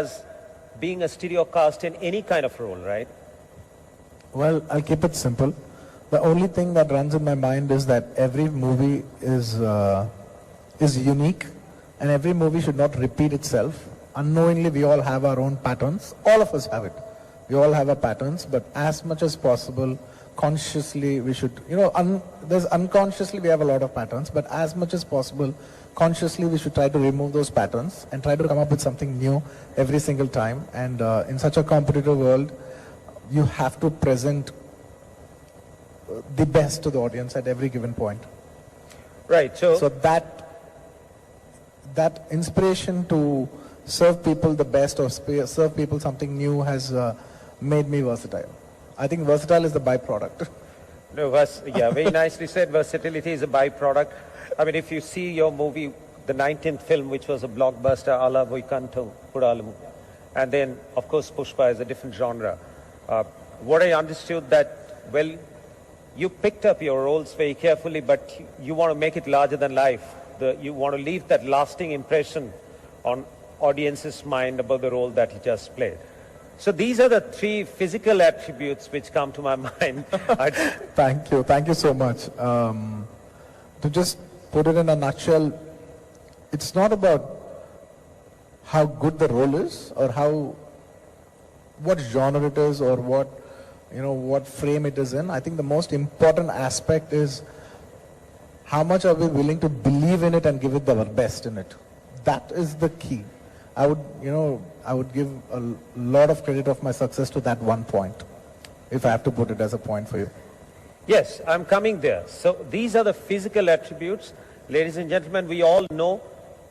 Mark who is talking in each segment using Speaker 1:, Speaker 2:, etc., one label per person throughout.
Speaker 1: as being a stereo cast in any kind of role, right?
Speaker 2: Well, I'll keep it simple. The only thing that runs in my mind is that every movie is unique, and every movie should not repeat itself. Unknowingly, we all have our own patterns. All of us have it. We all have our patterns, but as much as possible, consciously we should, there's unconsciously we have a lot of patterns, but as much as possible, consciously we should try to remove those patterns and try to come up with something new every single time. And in such a competitive world, you have to present the best to the audience at every given point.
Speaker 1: Right.
Speaker 2: So that inspiration to serve people the best or serve people something new has made me versatile. I think versatile is the byproduct.
Speaker 1: No, yeah, very nicely said. Versatility is a byproduct. I mean, if you see your movie, the 19th film, which was a blockbuster, Ala Vaikantham Pudalamu, and then, of course, Pushpa is a different genre. What I understood that, well, you picked up your roles very carefully, but you want to make it larger than life. You want to leave that lasting impression on audience's mind about the role that he just played. So these are the three physical attributes which come to my mind.
Speaker 2: Thank you. Thank you so much. To just put it in a nutshell, it's not about how good the role is or what genre it is or what frame it is in. I think the most important aspect is how much are we willing to believe in it and give it our best in it. That is the key. I would give a lot of credit of my success to that one point, if I have to put it as a point for you.
Speaker 1: Yes, I'm coming there. So these are the physical attributes. Ladies and gentlemen, we all know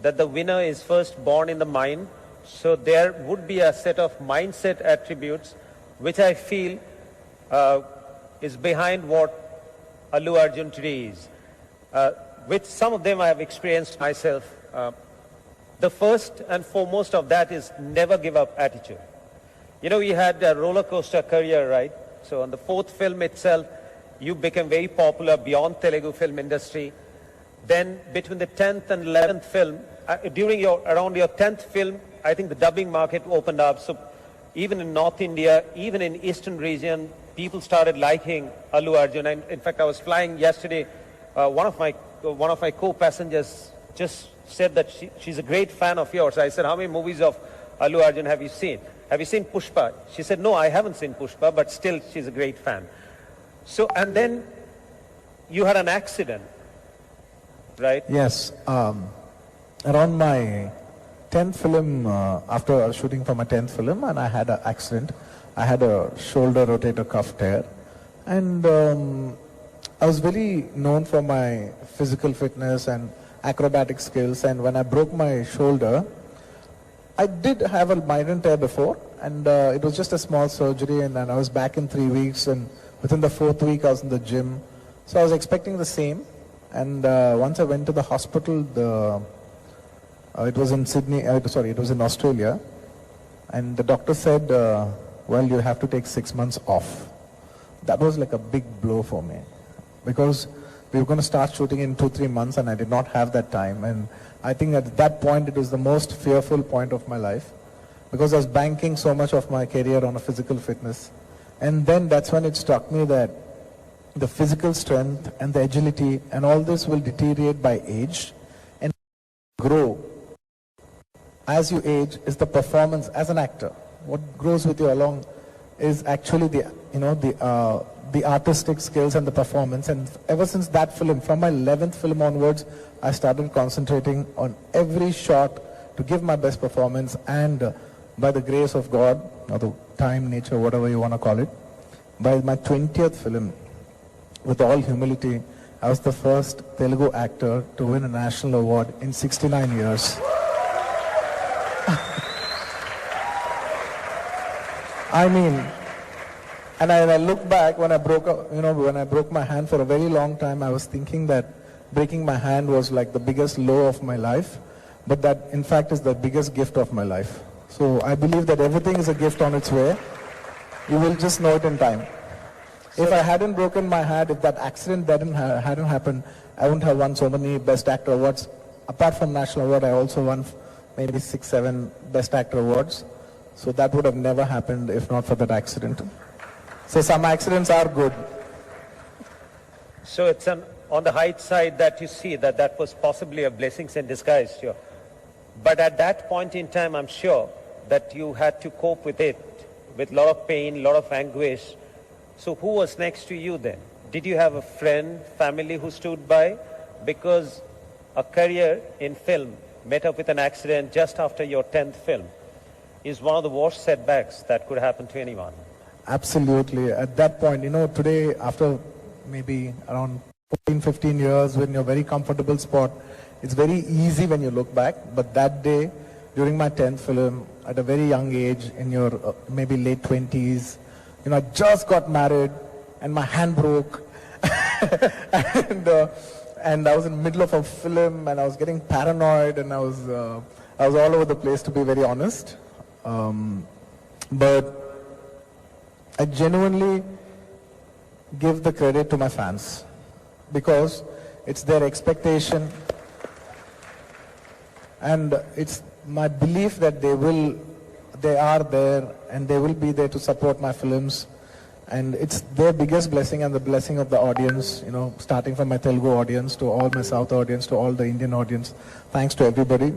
Speaker 1: that the winner is first born in the mind. So there would be a set of mindset attributes which I feel is behind what Allu Arjun today is. With some of them I have experienced myself. The first and foremost of that is never give up attitude. You had a roller coaster career, right? So on the fourth film itself, you became very popular beyond Telugu film industry. Then between the 10th and 11th film, around your 10th film, I think the dubbing market opened up. So even in North India, even in Eastern region, people started liking Allu Arjun. And in fact, I was flying yesterday. One of my co-passengers just said that she's a great fan of yours. I said, how many movies of Allu Arjun have you seen? Have you seen Pushpa? She said, no, I haven't seen Pushpa, but still she's a great fan. So, and then you had an accident, right?
Speaker 2: Yes. Around my 10th film, after shooting for my 10th film, and I had an accident. I had a shoulder rotator cuff tear. And I was very known for my physical fitness and acrobatic skills, and when I broke my shoulder, I did have a minor tear before, and it was just a small surgery, and then I was back in 3 weeks, and within the 4th week I was in the gym. So I was expecting the same, and once I went to the hospital, it was in Sydney, it was in Australia, and the doctor said, well, you have to take 6 months off. That was like a big blow for me, because we were going to start shooting in 2-3 months, and I did not have that time. And I think at that point, it was the most fearful point of my life, because I was banking so much of my career on a physical fitness. And then that's when it struck me that the physical strength and the agility and all this will deteriorate by age and grow. As you age is the performance as an actor. What grows with you along is actually the artistic skills and the performance. And ever since that film, from my 11th film onwards, I started concentrating on every shot to give my best performance, and by the grace of God, or the time, nature, whatever you want to call it, by my 20th film, with all humility, I was the first Telugu actor to win a national award in 69 years. I mean, and I look back when I broke my hand for a very long time, I was thinking that breaking my hand was like the biggest low of my life, but that in fact is the biggest gift of my life. So I believe that everything is a gift on its way. You will just know it in time. If I hadn't broken my hand, if that accident hadn't happened, I wouldn't have won so many Best Actor awards. Apart from National Award, I also won maybe 6-7 Best Actor awards. So that would have never happened if not for that accident. So some accidents are good.
Speaker 1: So it's on the height side that you see that was possibly a blessing in disguise. Sure. But at that point in time, I'm sure that you had to cope with it, with a lot of pain, a lot of anguish. So who was next to you then? Did you have a friend, family who stood by? Because a career in film met up with an accident just after your 10th film is one of the worst setbacks that could happen to anyone.
Speaker 2: Absolutely. At that point, today after maybe around 14, 15 years when you're very comfortable spot, it's very easy when you look back. But that day, during my 10th film, at a very young age, in your maybe late 20s, I just got married and my hand broke. and I was in the middle of a film and I was getting paranoid and I was all over the place, to be very honest. But I genuinely give the credit to my fans because it's their expectation and it's my belief that they are there and they will be there to support my films, and it's their biggest blessing and the blessing of the audience, starting from my Telugu audience to all my South audience to all the Indian audience. Thanks to everybody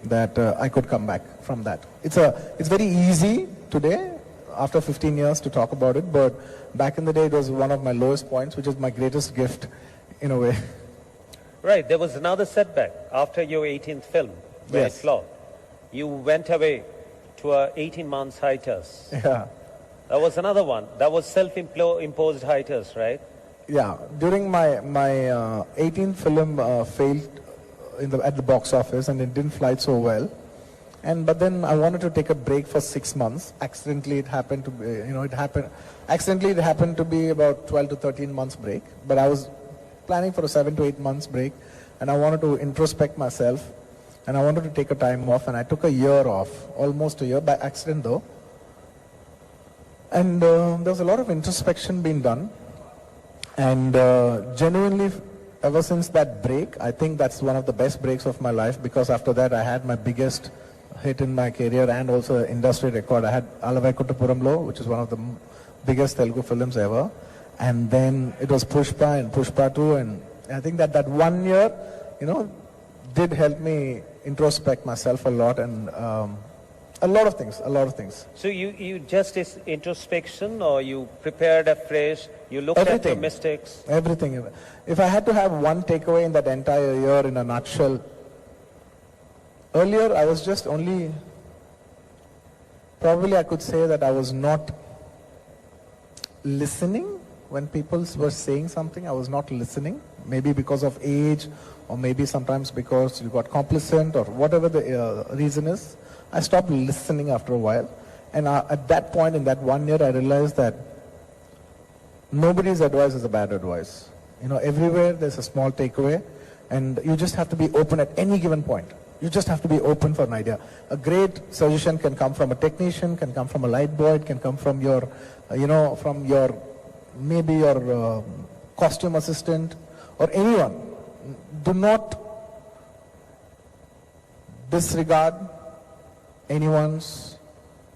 Speaker 2: that I could come back from that. It's very easy today after 15 years to talk about it, but back in the day it was one of my lowest points, which is my greatest gift in a way.
Speaker 1: Right, there was another setback after your 18th film, where it flopped. You went away to a 18 months hiatus.
Speaker 2: Yeah.
Speaker 1: That was another one. That was self-imposed hiatus, right?
Speaker 2: Yeah. During my 18th film failed at the box office and it didn't fly so well. But then I wanted to take a break for 6 months. Accidentally it happened to be, accidentally it happened to be about 12 to 13 months break. But I was planning for a 7 to 8 months break and I wanted to introspect myself and I wanted to take a time off, and I took a year off, almost a year, by accident though. And there was a lot of introspection being done. And genuinely, ever since that break, I think that's one of the best breaks of my life, because after that I had my biggest hit in my career and also industry record. I had Alavaikuttapuramlo, which is one of the biggest Telugu films ever. And then it was Pushpa and Pushpa 2. And I think that 1 year, did help me introspect myself a lot, and a lot of things.
Speaker 1: So you just introspection, or you prepared afresh, you looked at your mistakes?
Speaker 2: Everything. If I had to have one takeaway in that entire year in a nutshell, earlier I was just probably I could say that I was not listening when people were saying something. I was not listening, maybe because of age, or maybe sometimes because you got complacent, or whatever the reason is. I stopped listening after a while, and at that point in that 1 year I realized that nobody's advice is a bad advice. Everywhere there's a small takeaway, and you just have to be open at any given point. You just have to be open for an idea. A great suggestion can come from a technician, can come from a light boy, it can come from your, maybe your costume assistant, or anyone. Do not disregard anyone's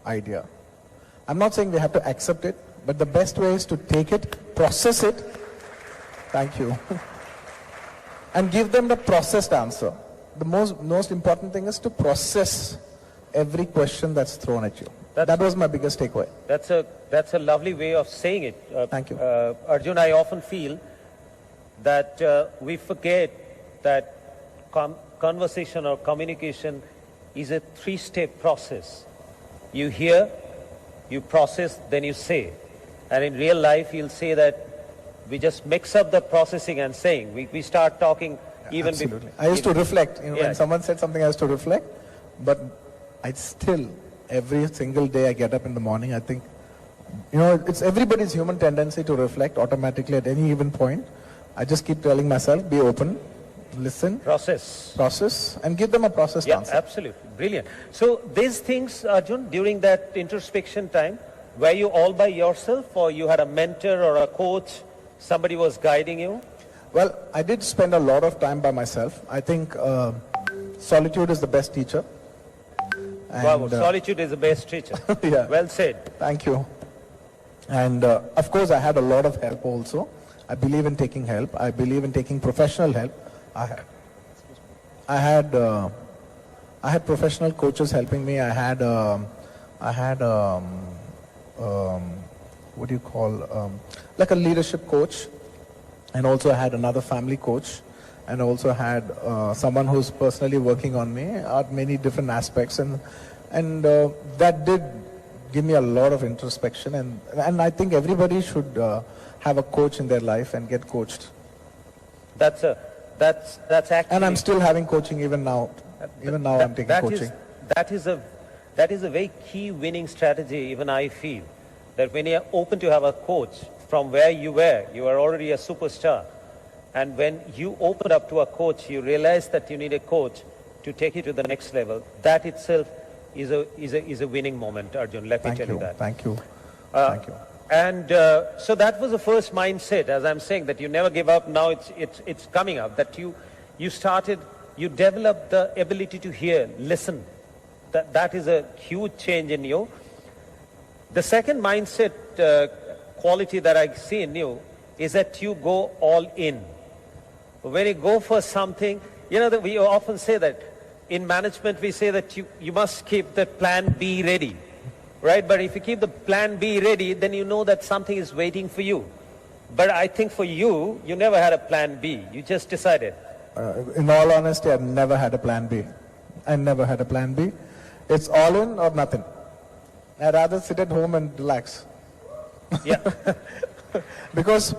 Speaker 2: idea. I'm not saying we have to accept it, but the best way is to take it, process it, thank you, and give them the processed answer. The most important thing is to process every question that's thrown at you. That was my biggest takeaway.
Speaker 1: That's a lovely way of saying it.
Speaker 2: Thank you.
Speaker 1: Arjun, I often feel that we forget that conversation or communication is a 3-step process. You hear, you process, then you say. And in real life, you'll say that we just mix up the processing and saying. We start talking even before.
Speaker 2: I used to reflect. When someone said something, I used to reflect. But I still, every single day I get up in the morning, I think, it's everybody's human tendency to reflect automatically at any given point. I just keep telling myself, be open, listen, process, and give them a processed answer.
Speaker 1: Yeah, absolutely. Brilliant. So these things, Arjun, during that introspection time, were you all by yourself, or you had a mentor or a coach, somebody was guiding you?
Speaker 2: Well, I did spend a lot of time by myself. I think solitude is the best teacher.
Speaker 1: Wow,
Speaker 2: And,
Speaker 1: solitude is the best teacher.
Speaker 2: Yeah.
Speaker 1: Well said.
Speaker 2: Thank you. And of course, I had a lot of help also. I believe in taking help. I believe in taking professional help. I had professional coaches helping me. I had what do you call, like a leadership coach, and also I had another family coach, and also had someone who's personally working on me at many different aspects, and that did give me a lot of introspection, and I think everybody should have a coach in their life and get coached.
Speaker 1: That's actually.
Speaker 2: And I'm still having coaching even now. Even now I'm taking coaching.
Speaker 1: That is a very key winning strategy. Even I feel that when you're open to have a coach from where you were already a superstar, and when you open up to a coach, you realize that you need a coach to take you to the next level. That itself is a winning moment, Arjun. Let me tell you that.
Speaker 2: Thank you. Thank you.
Speaker 1: And so that was the first mindset, as I'm saying, that you never give up. Now it's coming up that you developed the ability to hear, listen. That is a huge change in you. The second mindset quality that I see in you is that you go all in. When you go for something, that we often say that in management we say that you must keep the plan B ready. Right? But if you keep the plan B ready, then you know that something is waiting for you. But I think for you, you never had a plan B. You just decided.
Speaker 2: In all honesty, I've never had a plan B. I never had a plan B. It's all in or nothing. I'd rather sit at home and relax.
Speaker 1: Yeah.
Speaker 2: Because